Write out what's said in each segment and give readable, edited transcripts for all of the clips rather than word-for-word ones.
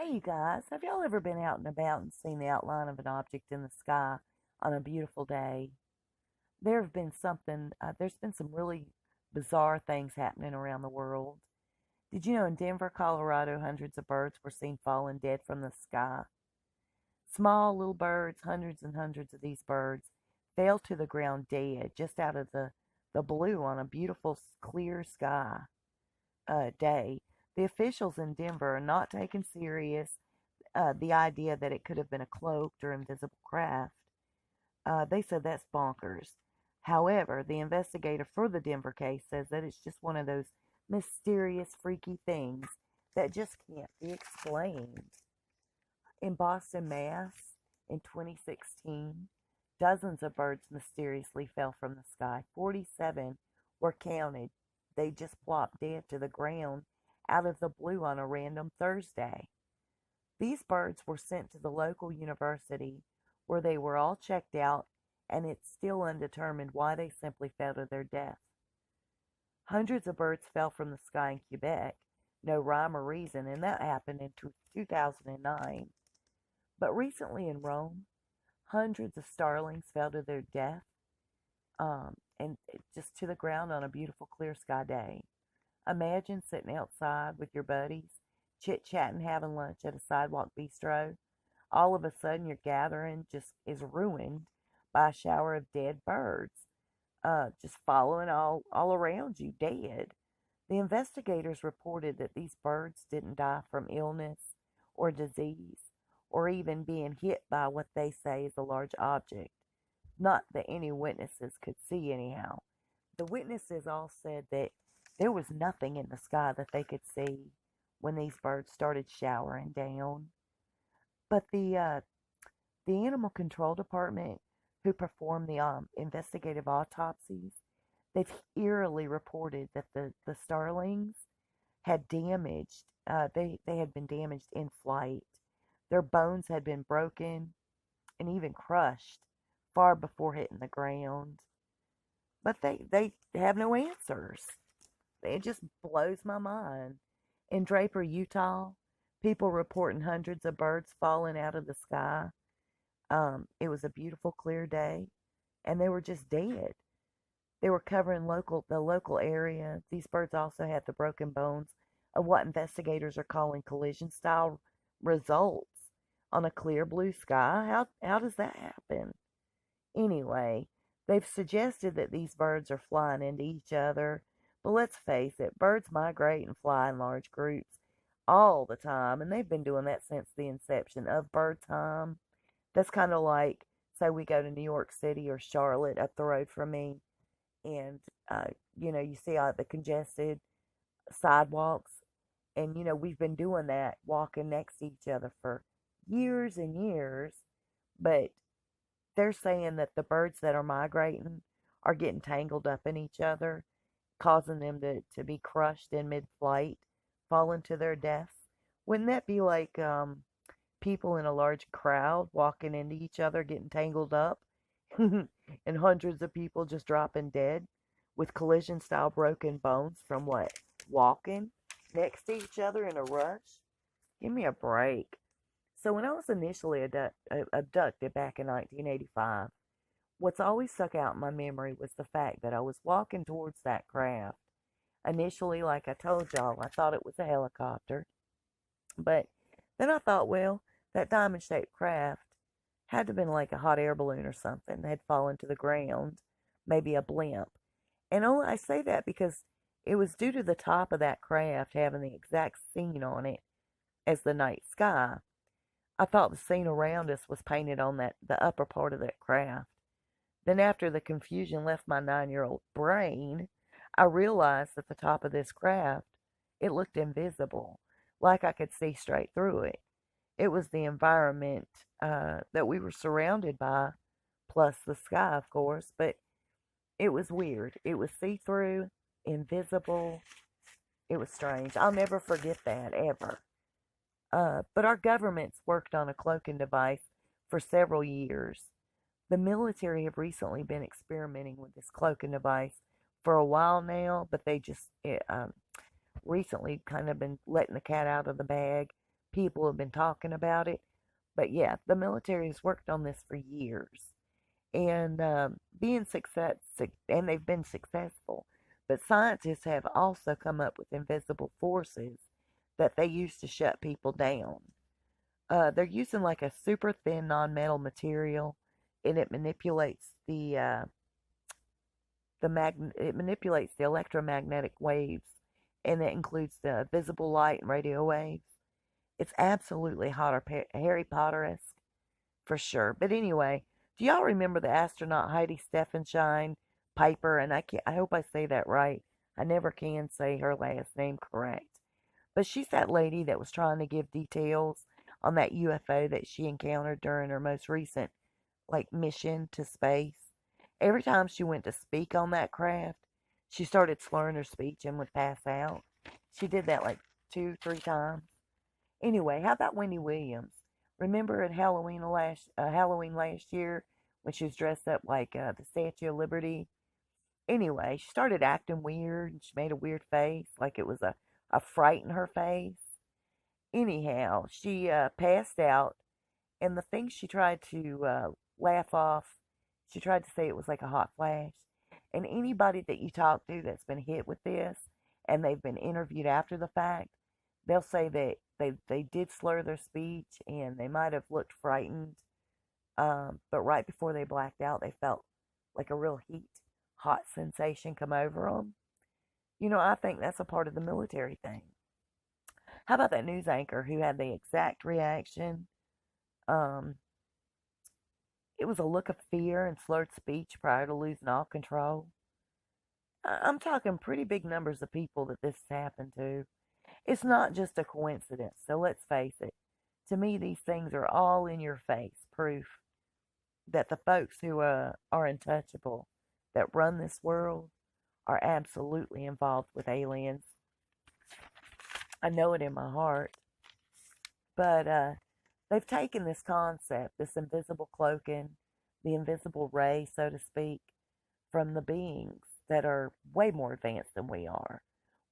Hey, you guys, have y'all ever been out and about and seen the outline of an object in the sky on a beautiful day? There's been some really bizarre things happening around the world. Did you know in Denver, Colorado, hundreds of birds were seen falling dead from the sky? Small little birds, hundreds and hundreds of these birds, fell to the ground dead just out of the blue on a beautiful, clear sky day. The officials in Denver are not taking serious the idea that it could have been a cloaked or invisible craft. They said that's bonkers. However, the investigator for the Denver case says that it's just one of those mysterious, freaky things that just can't be explained. In Boston, Mass, in 2016, dozens of birds mysteriously fell from the sky. 47 were counted. They just plopped dead to the ground out of the blue on a random Thursday. These birds were sent to the local university where they were all checked out, and it's still undetermined why they simply fell to their death. Hundreds of birds fell from the sky in Quebec, no rhyme or reason, and that happened in 2009. But recently in Rome, hundreds of starlings fell to their death, and just to the ground on a beautiful clear sky day. Imagine sitting outside with your buddies, chit-chatting, having lunch at a sidewalk bistro. All of a sudden, your gathering just is ruined by a shower of dead birds, just following all around you, dead. The investigators reported that these birds didn't die from illness or disease or even being hit by what they say is a large object. Not that any witnesses could see, anyhow. The witnesses all said that there was nothing in the sky that they could see when these birds started showering down. But the animal control department, who performed the investigative autopsies, they've eerily reported that the starlings had damaged. They had been damaged in flight. Their bones had been broken and even crushed far before hitting the ground. But they have no answers. It just blows my mind. In Draper, Utah, people reporting hundreds of birds falling out of the sky. It was a beautiful, clear day, and they were just dead. They were covering the local area. These birds also had the broken bones of what investigators are calling collision-style results on a clear blue sky. How does that happen? Anyway, they've suggested that these birds are flying into each other, but let's face it, birds migrate and fly in large groups all the time, and they've been doing that since the inception of bird time. That's kind of like, say, we go to New York City or Charlotte up the road from me, and you see all the congested sidewalks, and we've been doing that, walking next to each other for years and years, but they're saying that the birds that are migrating are getting tangled up in each other, causing them to be crushed in mid-flight, falling to their deaths. Wouldn't that be like people in a large crowd walking into each other, getting tangled up, and hundreds of people just dropping dead with collision-style broken bones from what? Walking next to each other in a rush? Give me a break. So when I was initially abducted back in 1985, what's always stuck out in my memory was the fact that I was walking towards that craft. Initially, like I told y'all, I thought it was a helicopter. But then I thought, well, that diamond-shaped craft had to have been like a hot air balloon or something that had fallen to the ground, maybe a blimp. And I say that because it was due to the top of that craft having the exact scene on it as the night sky. I thought the scene around us was painted on the upper part of that craft. Then after the confusion left my 9-year-old brain, I realized that the top of this craft, it looked invisible, like I could see straight through it. It was the environment that we were surrounded by, plus the sky, of course, but it was weird. It was see-through, invisible. It was strange. I'll never forget that, ever. But our government's worked on a cloaking device for several years. The military have recently been experimenting with this cloaking device for a while now, but they just recently kind of been letting the cat out of the bag people have been talking about it. But yeah, the military has worked on this for years, and being success, and they've been successful. But scientists have also come up with invisible forces that they use to shut people down. They're using like a super thin non-metal material, and it manipulates the electromagnetic waves, and it includes the visible light and radio waves. It's absolutely Harry Potter-esque for sure. But anyway, do y'all remember the astronaut Heidi Steffenshine Piper? And I hope I say that right. I never can say her last name correct. But she's that lady that was trying to give details on that UFO that she encountered during her most recent mission to space. Every time she went to speak on that craft, she started slurring her speech and would pass out. She did that like 2, 3 times. Anyway, how about Wendy Williams? Remember at Halloween last year when she was dressed up like the Statue of Liberty? Anyway, she started acting weird and she made a weird face, like it was a fright in her face. Anyhow, she passed out, and the thing she tried to laugh off, she tried to say it was like a hot flash. And anybody that you talk to that's been hit with this and they've been interviewed after the fact, they'll say that they did slur their speech and they might have looked frightened. But right before they blacked out, they felt like a real hot sensation come over them. I think that's a part of the military thing. How about that news anchor who had the exact reaction? Um, it was a look of fear and slurred speech prior to losing all control. I'm talking pretty big numbers of people that this has happened to. It's not just a coincidence, so let's face it. To me, these things are all in your face proof that the folks who are untouchable, that run this world, are absolutely involved with aliens. I know it in my heart. But they've taken this concept, this invisible cloaking, the invisible ray, so to speak, from the beings that are way more advanced than we are.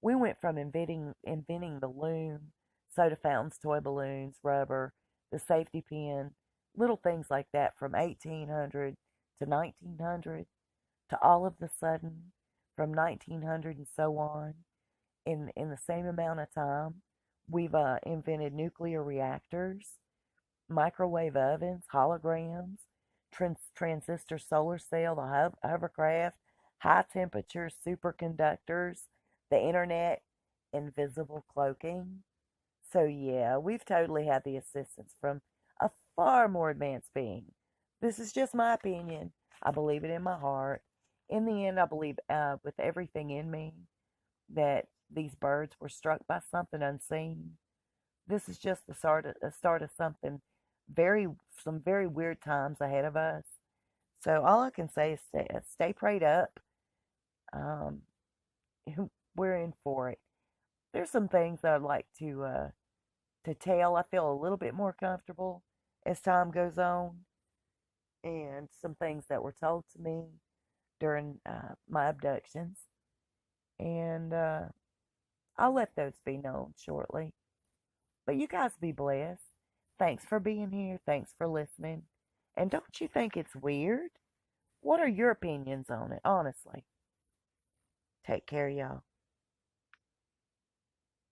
We went from inventing the loom, soda fountains, toy balloons, rubber, the safety pin, little things like that from 1800 to 1900 to all of the sudden from 1900 and so on in the same amount of time. We've invented nuclear reactors, microwave ovens, holograms, transistor solar cell, the hovercraft, high temperature superconductors, the internet, invisible cloaking. So, yeah, we've totally had the assistance from a far more advanced being. This is just my opinion. I believe it in my heart. In the end, I believe with everything in me that these birds were struck by something unseen. This is just the start of something some very weird times ahead of us. So all I can say is stay prayed up. Um, we're in for it. There's some things that I'd like to tell. I feel a little bit more comfortable as time goes on, and some things that were told to me during my abductions, and I'll let those be known shortly. But you guys be blessed. Thanks for being here. Thanks for listening. And don't you think it's weird? What are your opinions on it, honestly? Take care, y'all.